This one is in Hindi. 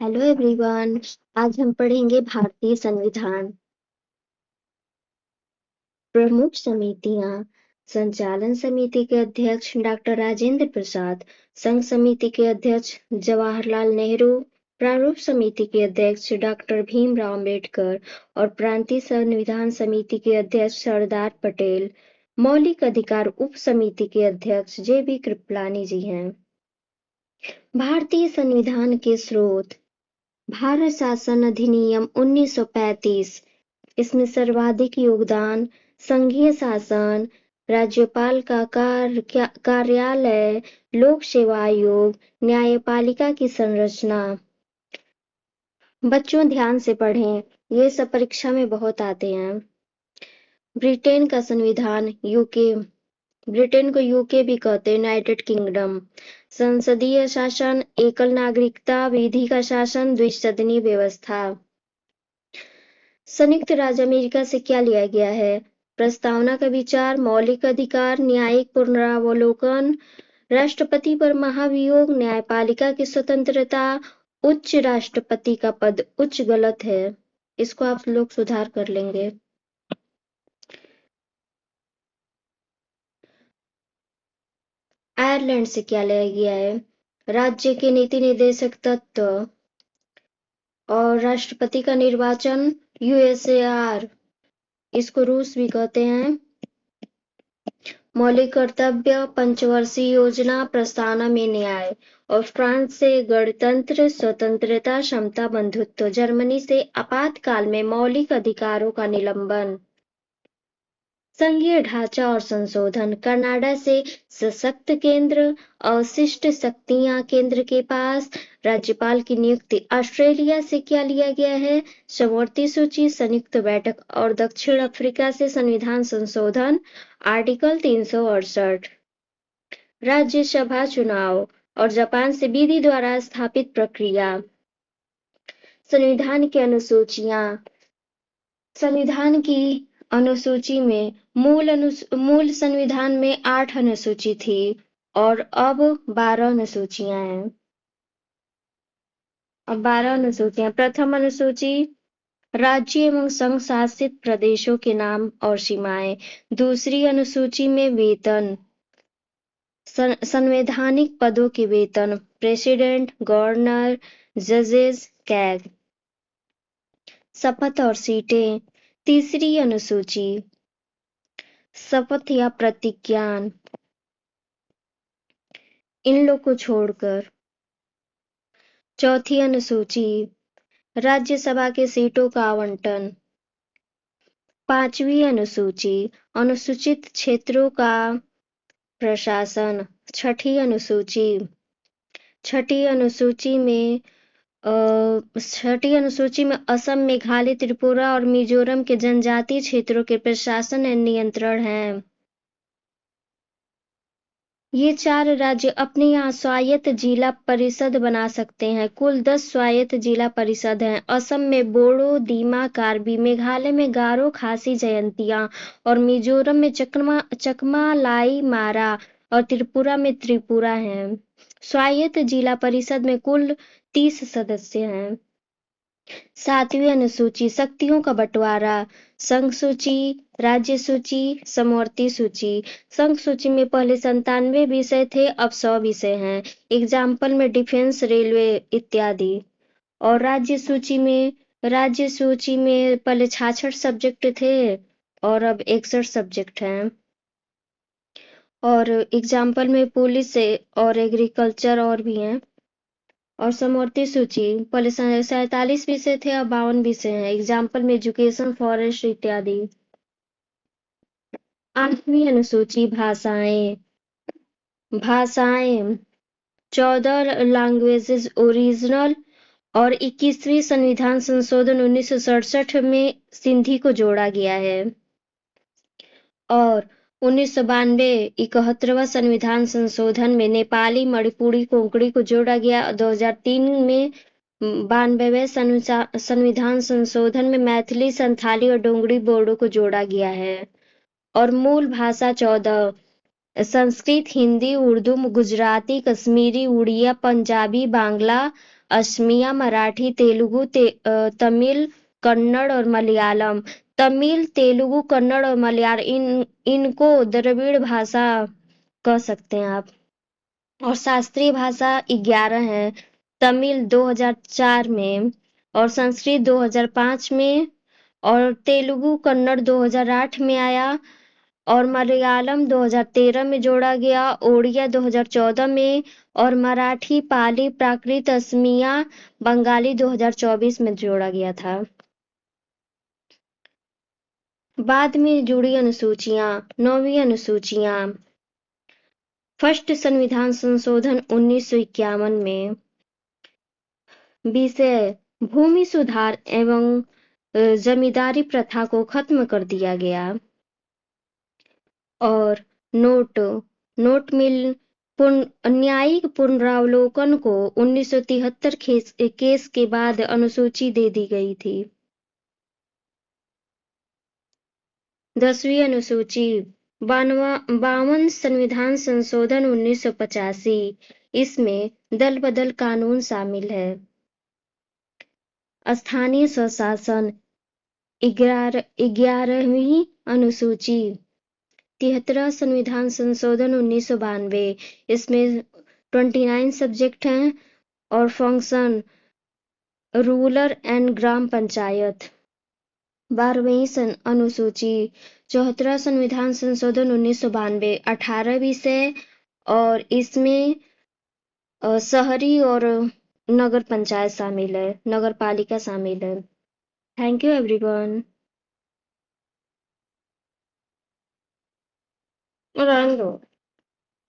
Hello everyone. आज हम पढ़ेंगे भारतीय संविधान। प्रमुख समितियां। संचालन समिति के अध्यक्ष डॉक्टर राजेंद्र प्रसाद, संघ समिति के अध्यक्ष जवाहरलाल नेहरू, प्रारूप समिति के अध्यक्ष डॉक्टर भीमराव अम्बेडकर और प्रांतीय संविधान समिति के अध्यक्ष सरदार पटेल। मौलिक अधिकार उप समिति के अध्यक्ष जे.बी. कृपलानी जी हैं। भारतीय संविधान के स्रोत। भारत शासन अधिनियम 1935। इसमें सर्वाधिक योगदान संघीय शासन, राज्यपाल का कार्यालय, लोक सेवा आयोग, न्यायपालिका की संरचना। बच्चों ध्यान से पढ़ें, ये सब परीक्षा में बहुत आते हैं। ब्रिटेन का संविधान यूके। ब्रिटेन को यूके भी कहते हैं, यूनाइटेड किंगडम। संसदीय शासन, एकल नागरिकता, विधि का शासन, द्विसदनीय व्यवस्था। संयुक्त राज्य अमेरिका से क्या लिया गया है? प्रस्तावना का विचार, मौलिक अधिकार, न्यायिक पुनरावलोकन, राष्ट्रपति पर महाभियोग, न्यायपालिका की स्वतंत्रता, उच्च राष्ट्रपति का पद उच्च गलत है, इसको आप लोग सुधार कर लेंगे। आयरलैंड से क्या लिया गया है? राज्य के नीति निर्देशक तत्व और राष्ट्रपति का निर्वाचन, यूएसएआर, इसको रूस भी कहते हैं। मौलिक कर्तव्य, पंचवर्षीय योजना, प्रस्तावना में न्याय। और फ्रांस से गणतंत्र, स्वतंत्रता, समता, बंधुत्व। जर्मनी से आपातकाल में मौलिक अधिकारों का निलंबन। संघीय ढांचा और संशोधन। कनाडा से सशक्त केंद्र, अवशिष्ट शक्तियां केंद्र के पास, राज्यपाल की नियुक्ति। ऑस्ट्रेलिया से क्या लिया गया है? समवर्ती सूची, संयुक्त बैठक। और दक्षिण अफ्रीका से संविधान संशोधन, आर्टिकल 368। राज्यसभा चुनाव। और जापान से विधि द्वारा स्थापित प्रक्रिया। संविधान की अनुसूचियां। संविधान की अनुसूची में मूल संविधान में 8 अनुसूची थी और अब 12 अनुसूचियां हैं। अब 12 अनुसूचियां। प्रथम अनुसूची, राज्य एवं संघ शासित प्रदेशों के नाम और सीमाएं। दूसरी अनुसूची में वेतन, संवैधानिक पदों के वेतन, प्रेसिडेंट, गवर्नर, जजेस, कैग। शपथ और सीटें। तीसरी अनुसूची, शपथ या प्रतिज्ञान, इन लोग को छोड़कर। चौथी अनुसूची, राज्यसभा के सीटों का आवंटन। पांचवी अनुसूची, अनुसूचित क्षेत्रों का प्रशासन। छठी अनुसूची में असम, मेघालय, त्रिपुरा और मिजोरम के जनजातीय क्षेत्रों के प्रशासन एवं नियंत्रण है। ये 4 राज्य अपने यहाँ स्वायत्त जिला परिषद बना सकते हैं। कुल 10 स्वायत्त जिला परिषद हैं। असम में बोडो, दीमा, कार्बी, मेघालय में गारो, खासी, जयंतिया और मिजोरम में चकमा, लाई, मारा और त्रिपुरा में त्रिपुरा हैं। स्वायत्त जिला परिषद में कुल 30 सदस्य हैं। 7वीं अनुसूची, शक्तियों का बंटवारा। संघ सूची, राज्य सूची, समवर्ती सूची। संघ सूची में पहले 97 विषय थे, अब 100 विषय हैं। एग्जाम्पल में डिफेंस, रेलवे इत्यादि। और राज्य सूची में पहले 66 सब्जेक्ट थे और अब 61 सब्जेक्ट हैं। और एग्जाम्पल में पुलिस और एग्रीकल्चर और भी हैं। और समवर्ती सूची, पहले 47 विषय थे, अब 52 विषय हैं। एग्जाम्पल में एजुकेशन, फॉरेस्ट इत्यादि। 8वीं अनुसूची, भाषाएं। 14 लैंग्वेजेस ओरिजिनल। और 21वीं संविधान संशोधन 1967 में सिंधी को जोड़ा गया है। और 1992 71वां संविधान संशोधन में नेपाली, मणिपुरी, कोंकणी को जोड़ा गया। 2003 में 92वें संविधान संशोधन में मैथिली, संथाली और डोगरी बोर्डो को जोड़ा गया है। और मूल भाषा 14, संस्कृत, हिंदी, उर्दू, गुजराती, कश्मीरी, उड़िया, पंजाबी, बांग्ला असमिया, मराठी, तेलुगु, तमिल, कन्नड़ और मलयालम। तमिल, तेलुगु, कन्नड़ और मलयालम इनको द्रविड़ भाषा कह सकते हैं आप। और शास्त्रीय भाषा 11 है। तमिल 2004 में, और संस्कृत 2005 में, और तेलुगु कन्नड़ 2008 में आया, और मलयालम 2013 में जोड़ा गया, ओडिया 2014 में, और मराठी, पाली, प्राकृत, असमिया, बंगाली 2024 में जोड़ा गया था। बाद में जुड़ी अनुसूचियां। 9वीं अनुसूचियां। फर्स्ट संविधान संशोधन 1951 में। विषय भूमि सुधार एवं जमींदारी प्रथा को खत्म कर दिया गया। और नोट मिल न्यायिक पुनरावलोकन को 1973 केस के बाद अनुसूची दे दी गई थी। 10वीं अनुसूची। 52 संविधान संशोधन 1985। इसमें दल बदल कानून शामिल है। स्थानीय स्वशासन। 11वीं अनुसूची। 73 संविधान संशोधन 1992। इसमें 29 सब्जेक्ट हैं और फंक्शन रूरल एंड ग्राम पंचायत। 12वीं अनुसूची। 74 संविधान संशोधन 1992। 18 विषय और इसमें शहरी और नगर पंचायत शामिल है, नगर पालिका शामिल है। Thank you everyone. रन दो।